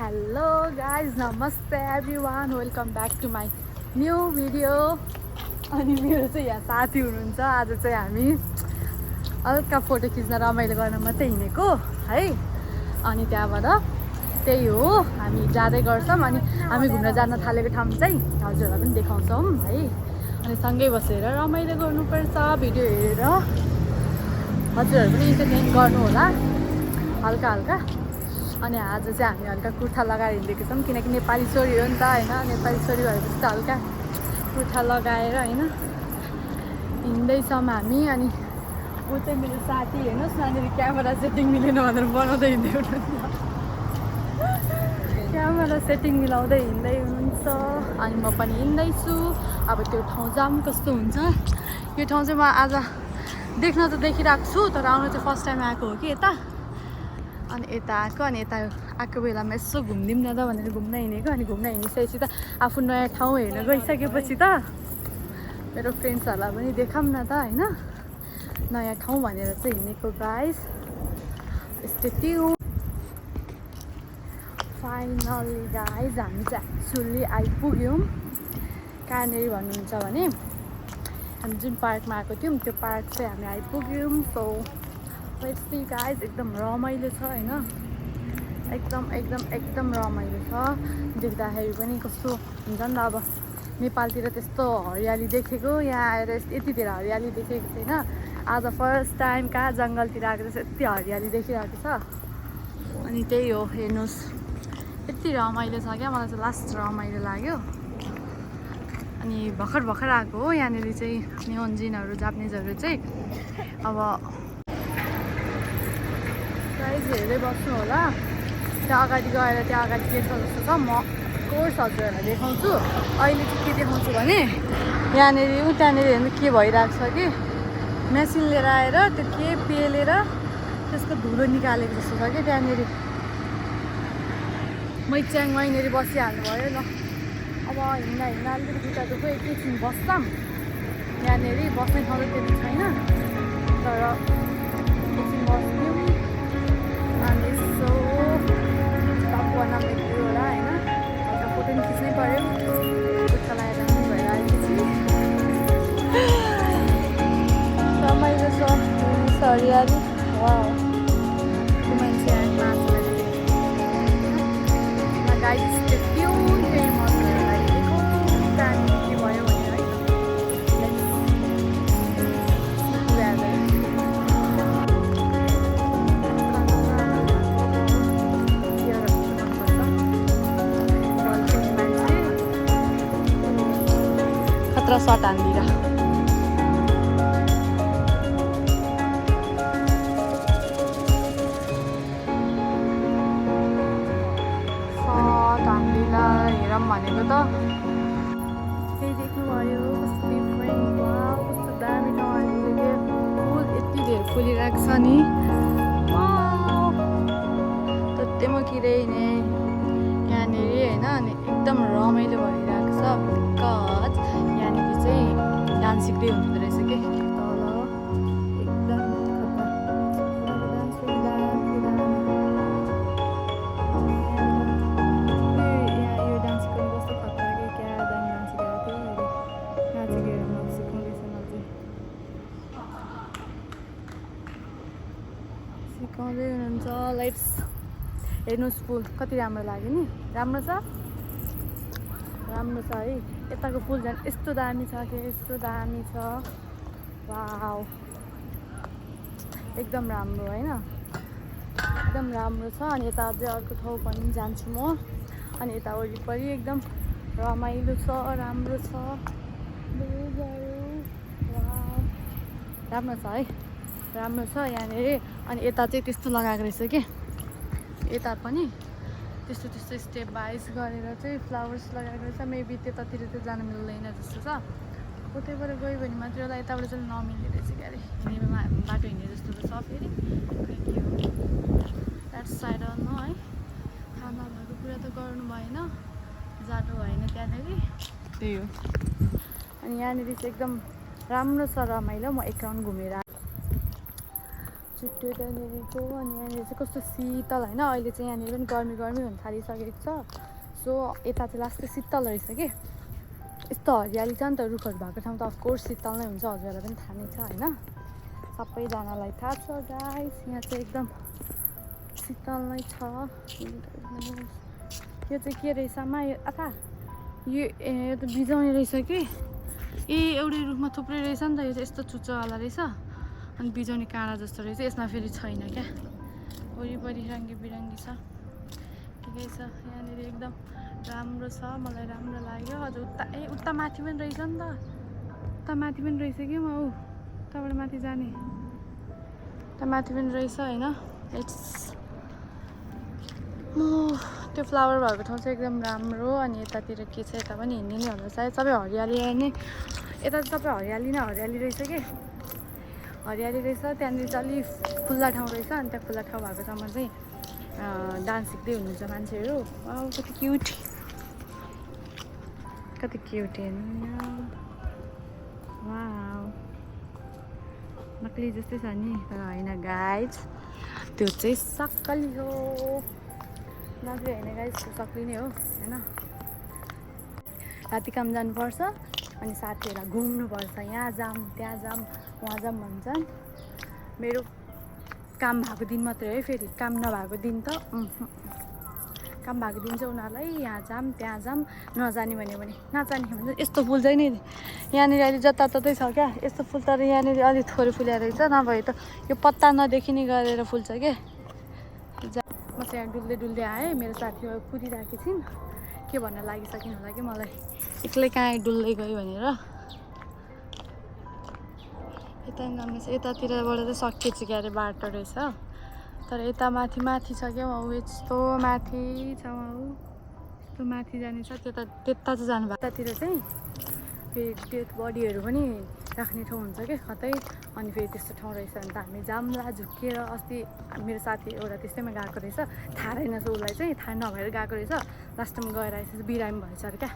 Hello guys नमस्ते everyone welcome back to my new video. अनि मेरो चाहिँ यहाँ साथी हुनुहुन्छ। आज चाहिँ हामी हल्का फोटो खिच्न रमाइलो गर्न मात्रै हिँडेको है। अनि त्यहाँबाट त्यही हो हामी जाँदै गर्छौँ। अनि हामी घुम्न जान थालेको ठाउँ चाहिँ हजुरहरूलाई पनि देखाउँछौँ है। अनि सँगै बसेर रमाइलो गर्नुपर्छ, भिडियो हेरेर हजुरहरू पनि इन्टरटेन गर्नु होला हल्का हल्का। अनि आज चाहिँ हामी हल्का कुर्ता लगाएर हिँडेको छौँ किनकि नेपाली छोरी हो नि त होइन। नेपाली छोरी भएपछि त हल्का कुर्ता लगाएर होइन हिँड्दैछौँ हामी। अनि ऊ चाहिँ मेरो साथी हेर्नुहोस् न, यहाँनिर क्यामेरा सेटिङ मिलेन भनेर बनाउँदै हिँड्दै हुनुहुन्छ, क्यामेरा सेटिङ मिलाउँदै हिँड्दै हुनुहुन्छ। अनि म पनि हिँड्दैछु। अब त्यो ठाउँ जाऊँ कस्तो हुन्छ। यो ठाउँ चाहिँ म आज देख्न त देखिरहेको छु, तर आउनु चाहिँ फर्स्ट टाइम आएको हो कि यता। अनि यता आएको, अनि यता आएको बेलामा यसो घुमिदिउँ न त भनेर घुम्न हिँडेको। अनि घुम्न हिँडिसकेपछि त आफू नयाँ ठाउँ हेर्न गइसकेपछि त मेरो फ्रेन्ड्सहरूलाई पनि देखाऊँ न त होइन, नयाँ ठाउँ भनेर चाहिँ हिँडेको गाइस। यस्तै हो। फाइनली गाइस हामी चाहिँ एक्चुअली आइपुग्यौँ। कहाँनिर भन्नुहुन्छ भने हामी जुन पार्कमा आएको थियौँ त्यो पार्क चाहिँ हामी आइपुग्यौँ। सो यस्तै गाइस एकदम रमाइलो छ होइन, एकदम रमाइलो छ। देख्दाखेरि पनि कस्तो हुन्छ नि त। अब नेपालतिर त्यस्तो हरियाली देखेको, यहाँ आएर यति धेरै हरियाली देखेको छैन। आज फर्स्ट टाइम कहाँ जङ्गलतिर आएको चाहिँ यति हरियाली देखिरहेको छ। अनि त्यही हो हेर्नुहोस्, यति रमाइलो छ क्या। मलाई चाहिँ लास्ट रमाइलो लाग्यो। अनि भर्खर आएको हो। यहाँनिर चाहिँ नियोन्जिनहरू जापानिजहरू चाहिँ अब प्राइज हेर्दै बस्नु होला। त्यहाँ अगाडि गएर त्यहाँ अगाडि के छ जस्तो छ। म कोर्स हजुरहरूलाई देखाउँछु। अहिले चाहिँ के देखाउँछु भने यहाँनिर त्यहाँनिर हेर्नु के भइरहेको छ कि मेसिन लिएर आएर त्यो के पेलेर त्यसको धुलो निकालेको जस्तो छ कि त्यहाँनिर। मैच्याङ यहाँनिर बसिहाल्नु भयो ल। अब हिँड्दा अलिकति खुट्टा दुःख, एकैछिन बस्छौँ। यहाँनिर बस्ने ठाउँ त त्यति छैन, तर एकछिन बस्यौँ। अनि यसो स्टप बनाउने थियो होला होइन, हल्का फोटो पनि खिच्नै पऱ्यो। खुट्टा लगाएर पनि भइरहेपछि रमाइलो छ हरियाली। वा मान्छे नाच्न गाइस त्यति फेमस भइरहेको त्यहाँदेखि के भयो भने है खतरा सट हान्दिएर हेरौँ भनेको त त्यही देख्नुभयो। कस्तो डिफ्रेन्ट, वाउ कस्तो दामी ठाउँहरू देख्यो। फुल यति धेरै फुलिरहेको छ नि, तोतेमो किरै नै यहाँनिर होइन। अनि एकदम रमाइलो भइरहेको छ बिकज यहाँनिर चाहिँ डान्स सिक्दै हुनुहुँदो रहेछ कि तल एकदम सिकाउँदै हुनुहुन्छ। लाइट्स हेर्नुहोस् फुल कति राम्रो लाग्यो नि, राम्रो छ है। यताको फुल झन् यस्तो दामी छ कि यस्तो दामी छ। वाउ एकदम राम्रो होइन, एकदम राम्रो छ। अनि यता अझै अर्को ठाउँ पनि जान्छु म। अनि यता वरिपरि एकदम रमाइलो छ, राम्रो छ। राम्रो छ है, राम्रो छ यहाँनिर। अनि यता चाहिँ त्यस्तो लगाएको रहेछ कि यता पनि त्यस्तो स्टेप वाइज गरेर चाहिँ फ्लावर्स लगाएको रहेछ। मेबी त्यतातिर चाहिँ जानु मिल्दैन जस्तो छ। उतैबाट गयो भने मात्र होला, यताबाट चाहिँ नमिल्ने रहेछ क्या अरे। हिँड्नेमा बाटो हिँड्ने जस्तो त छ फेरि खै के हो द्याट साइड न है। खाना भएको कुरा त गर्नु भएन, जाडो भएन त्यहाँनिर, त्यही हो। अनि यहाँनिर चाहिँ एकदम राम्रो छ, रमाइलो। म एक राउन्ड घुमेर छिट्टो त्यहाँनिरको अनि यहाँनिर चाहिँ कस्तो शीतल होइन अहिले चाहिँ यहाँनिर पनि गर्मी गर्मी हुन थालिसकेको छ सो यता चाहिँ लास्ट शीतल रहेछ कि यस्तो हरियाली छ नि त रुखहरू भएको ठाउँ त अफकोर्स शीतल नै हुन्छ हजुरहरूलाई पनि थाहा नै छ होइन सबैजनालाई थाहा छ गाइस यहाँ चाहिँ एकदम शीतल नै छ यो चाहिँ के रहेछ मा आथा यो त बिजाउने रहेछ कि एउटै रुखमा थुप्रै रहेछ नि त यो चाहिँ यस्तो चुच्चोवाला रहेछ अनि बिजाउने काँडा जस्तो रहेछ यसमा फेरि छैन क्या वरिपरि रङ्गी बिरङ्गी छ ठिकै छ यहाँनिर एकदम राम्रो छ मलाई राम्रो लाग्यो हजुर उता माथि पनि रहेछ नि त उता माथि पनि रहेछ कि म उताबाट माथि जाने उता माथि पनि रहेछ होइन त्यो फ्लावर भएको ठाउँ चाहिँ एकदम राम्रो अनि यतातिर के छ यता पनि हिँड्ने नै होला सायद सबै हरियाली नै यता चाहिँ सबै हरियाली नै हरियाली रहेछ कि हरियाली रहेछ त्यहाँनिर चाहिँ अलिक खुल्ला ठाउँ रहेछ अनि त्यहाँ खुल्ला ठाउँ भएको ठाउँमा चाहिँ डान्स सिक्दै हुनुहुन्छ मान्छेहरू कति क्युट हेर्नु वाउ नक्ली जस्तै छ नि तर होइन गाइज त्यो चाहिँ सक्कली हो नक्ली होइन गाइज त्यो सक्ली नै हो होइन राति काम जानुपर्छ अनि साथीहरूलाई घुम्नुपर्छ यहाँ जाम त्यहाँ जाम वहाँ जाम भन्छन् मेरो काम भएको दिन मात्रै है फेरि काम नभएको दिन त काम भएको दिन चाहिँ उनीहरूलाई यहाँ जाम त्यहाँ जाम नजाने भन्यो भने नजाने भने यस्तो फुल चाहिँ नि यहाँनिर अहिले जताततै छ क्या यस्तो फुल तर यहाँनिर अलिक थोरै फुलेर रहेछ नभए त यो पत्ता नदेखिने गरेर फुल्छ क्या म चाहिँ यहाँ डुल्दै डुल्दै आएँ मेरो साथीहरू कुदिरहेकी छिन् के भन्न लागिसकिनु होला कि मलाई एक्लै कहाँ डुल्दै गयो भनेर यता यतातिरबाट चाहिँ सकिएछ क्या अरे बाटो रहेछ तर यता माथि माथि छ क्या ऊ यस्तो माथि छ यस्तो माथि जाने छ त्यता चाहिँ जानु भएको यतातिर चाहिँ फेरि डेड बडीहरू पनि राख्ने ठाउँ हुन्छ क्या कतै अनि फेरि त्यस्तो ठाउँ रहेछ भने त हामी जाम्ला झुक्किएर अस्ति मेरो साथी एउटा त्यस्तैमा गएको रहेछ थाहा रहेनछ उसलाई चाहिँ थाहा नभएर गएको रहेछ लास्ट टाइम गएर आएपछि बिरामी भएछ अरे क्या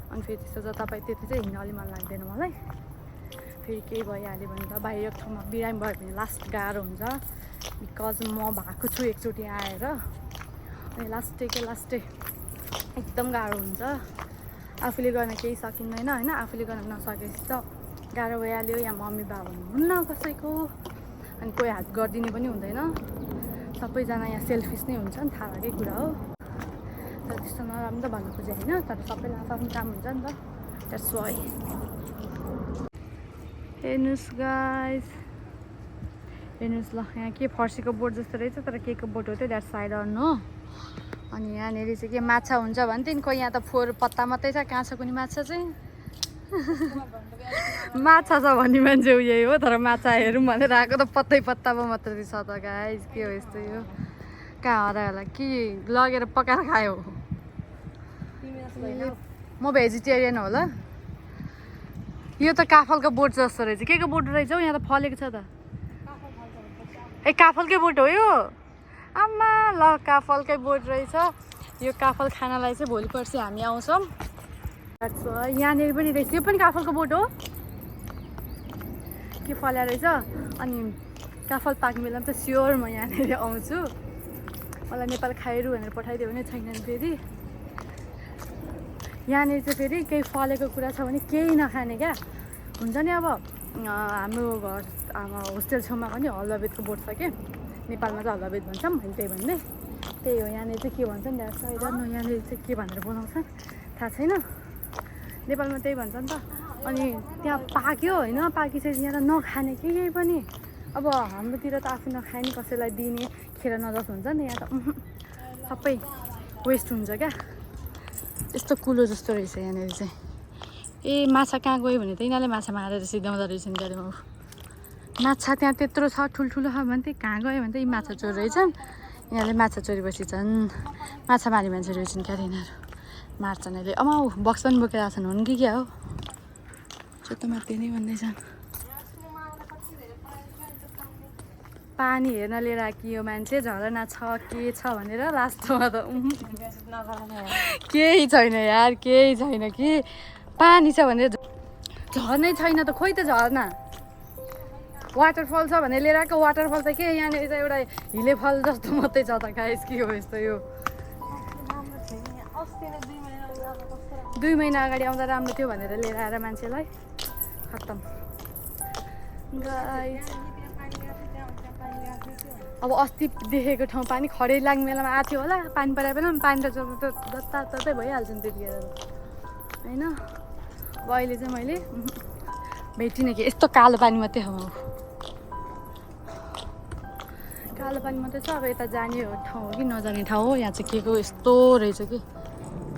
अनि फेरि त्यस्तो जतापाइ त्यति चाहिँ हिँड्न अलि मन लाग्दैन मलाई फेरि केही भइहाल्यो भने त बाहिर ठाउँमा बिरामी भयो भने लास्ट गाह्रो हुन्छ बिकज म भएको छु एकचोटि आएर अनि लास्टै एकदम गाह्रो हुन्छ आफूले गर्न केही सकिँदैन होइन आफूले गर्न नसकेपछि त गाह्रो भइहाल्यो यहाँ मम्मी बाबा हुनुहुन्न कसैको अनि कोही हात गरिदिने पनि हुँदैन सबैजना यहाँ सेल्फिस नै हुन्छ नि थाहा भएकै कुरा हो तर त्यस्तो नराम्रो त भन्नु खोजेँ होइन तर सबैलाई आफ्नो काम हुन्छ नि त द्याट्स वाइ हेर्नुहोस् गाइस हेर्नुहोस् ल यहाँ के फर्सीको बोट जस्तो रहेछ तर के को बोट हो त्यो द्याट साइड अन हो अनि यहाँनिर चाहिँ के माछा हुन्छ भन्थ्यो नि कोही यहाँ त फोहोर पत्ता मात्रै छ कहाँ छ कुनै माछा चाहिँ माछा छ भन्ने मान्छे यही हो तर माछा हेरौँ भनेर आएको त पत्तामा मात्रै छ त गाइस के हो यस्तो यो कहाँ हरायो होला कि लगेर पकाएर खायो म भेजिटेरियन होला यो त काफलको बोट जस्तो रहेछ के को बोट रहेछ हौ यहाँ त फलेको छ त ए काफलकै बोट हो यो आमा ल काफलकै बोट रहेछ यो काफल खानालाई चाहिँ भोलि पर्सि हामी आउँछौँ यहाँनिर पनि रहेछ यो पनि काफलको बोट हो के फल्या रहेछ अनि काफल पाक्ने बेलामा त स्योर म यहाँनिर आउँछु मलाई नेपाल खाइरु भनेर पठाइदियो भने छैन फेरि यहाँनिर चाहिँ फेरि केही फलेको कुरा छ भने केही नखाने क्या हुन्छ नि अब हाम्रो घर होस्टेल छेउमा पनि हलुवाबेदको बोट छ क्या नेपालमा चाहिँ हलुवाबेद भन्छौँ मैले त्यही भन्दै त्यही हो यहाँनिर चाहिँ के भन्छ नि यहाँनिर चाहिँ के भनेर बोलाउँछ थाहा छैन नेपालमा त्यही भन्छ नि त अनि त्यहाँ पाक्यो होइन पाकिसकेपछि यहाँ त नखाने के केही पनि अब हाम्रोतिर त आफू नखाए नि कसैलाई दिने खेर नजास हुन्छ नि यहाँ त सबै वेस्ट हुन्छ क्या यस्तो कुलो जस्तो रहेछ यहाँनिर चाहिँ ए माछा कहाँ गयो भने त यिनीहरूले माछा मारेर सिध्याउँदो रहेछन् गाडीमा माछा त्यहाँ त्यत्रो छ ठुल्ठुलो छ भने चाहिँ कहाँ गयो भने त यी माछा चोर रहेछन् यिनीहरूले माछा चोरेपछि झन् माछा मारी मान्छे रहेछन् क्या यिनीहरू मार्छन् अहिले अमा बक्स पनि बोकेर आएको छन् हुन् कि क्या हो त्यो मात्रै नै भन्दैछन् पानी हेर्न लिएर आयो मान्छे झरना छ के छ भनेर लास्टमा त केही छैन यार केही छैन कि पानी छ भनेर झर्नै छैन त खोइ त झर्ना वाटरफल छ भने लिएर आएको वाटरफल त के यहाँनिर चाहिँ एउटा हिले फल जस्तो मात्रै छ त गाइस के हो यस्तो यो 2 महिना अगाडि आउँदा राम्रो थियो भनेर लिएर आएर मान्छेलाई खत्तम गाइस अब अस्ति देखेको ठाउँ पानी खडेलाङ मेलामा आएको थियो होला पानी परे पनि पानी त जताततै भइहाल्छ नि त्यतिखेर होइन अब अहिले चाहिँ मैले भेटिनँ कि यस्तो कालो पानी मात्रै हो कालो पानी मात्रै छ अब यता जाने ठाउँ हो कि नजाने ठाउँ हो यहाँ चाहिँ के को यस्तो रहेछ कि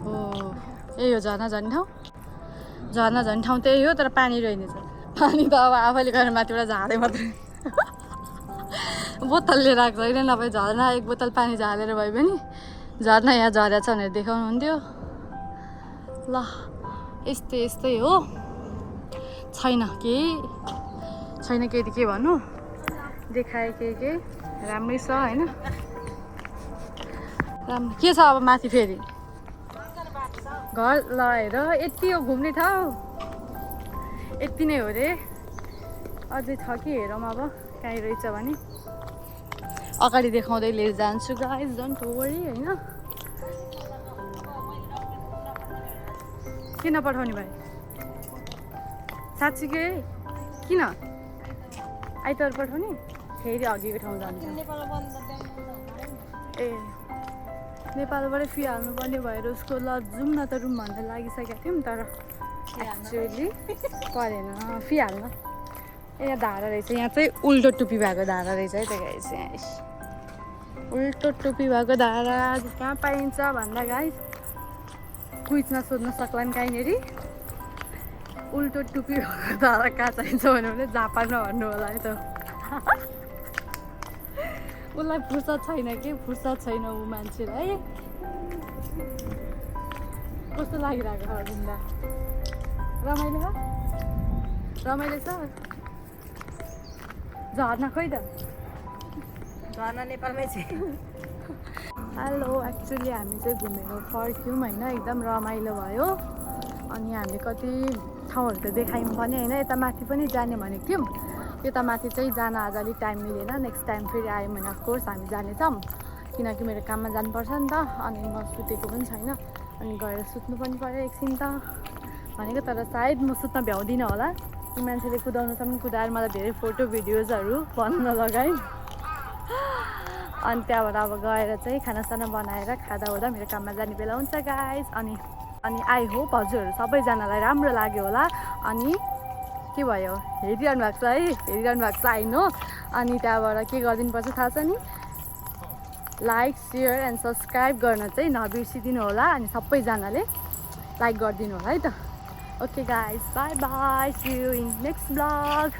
हो यही हो झर्ना झर्ने ठाउँ झर्ना झर्ने ठाउँ त्यही हो तर पानी रहेनछ पानी त अब आफैले गएर माथिबाट झार्दै मात्रै बोतल लिएर आएको छैन नभए झर्ना एक बोतल पानी झालेर भए पनि झर्ना यहाँ झरेको छ भनेर देखाउनु हुन्थ्यो ल यस्तै यस्तै हो छैन केही त के भन्नु देखाए के राम्रै छ होइन राम्रो के छ अब माथि फेरि घर लगाएर यति हो घुम्ने ठाउँ यति नै हो रे अझै छ कि हेरौँ अब कहीँ रहेछ भने अगाडि देखाउँदै लिएर जान्छु गाइस डोन्ट वरी होइन किन पठाउने भाइ साँच्चीकै किन आइतबार पठाउने फेरि अघिको ठाउँ जान्छ ए नेपालबाटै फी हाल्नुपर्ने भएर उसको ल जाउँ न त रुम भन्दा लागिसकेको थियौँ तर एक्चुअली परेन फी हाल्न ए यहाँ धारा रहेछ यहाँ चाहिँ उल्टो टुपी भएको धारा रहेछ है त्यो गाइस यहाँ उल्टो टुपी भएको धारा कहाँ पाइन्छ भन्दा गाइस क्विजमा सोध्न सक्लान् कहीँनिर उल्टो टुपी भएको धारा कहाँ चाहिन्छ भने जापानमा भन्नु होला है त उसलाई फुर्सद छैन कि फुर्सद छैन ऊ मान्छेलाई कस्तो लागिरहेको छ घुम्दा रमाइलो छ झर्ना खोइ त झर्ना नेपालमै छ हेलो एक्चुअली हामी चाहिँ घुमेर फर्क्यौँ होइन एकदम रमाइलो भयो अनि हामीले कति ठाउँहरू त देखायौँ पनि होइन यता माथि पनि जाने भनेको थियौँ यता माथि चाहिँ जान आज अलिक टाइम मिलेन नेक्स्ट टाइम फेरि आयो भने अफकोर्स हामी जानेछौँ किनकि मेरो काममा जानुपर्छ नि त अनि म सुतेको पनि छैन अनि गएर सुत्नु पनि पऱ्यो एकछिन त भनेको तर सायद म सुत्न भ्याउँदिनँ होला ती मान्छेले कुदाउनुसम्म कुदाएर मलाई धेरै फोटो भिडियोजहरू बन्न लगाएँ अनि त्यहाँबाट अब गएर चाहिँ खानासाना बनाएर खाँदा हुँदा मेरो काममा जाने बेला हुन्छ गाइस अनि आई होप हजुरहरू सबैजनालाई राम्रो लाग्यो होला अनि के भयो हेरिरहनु भएको छ है हेरिरहनु भएको छ आइनो अनि त्यहाँबाट के गरिदिनुपर्छ थाहा छ नि लाइक सेयर एन्ड सब्सक्राइब गर्न चाहिँ नबिर्सिदिनु होला अनि सबैजनाले लाइक गरिदिनु होला है त okay guys bye bye see you in next blog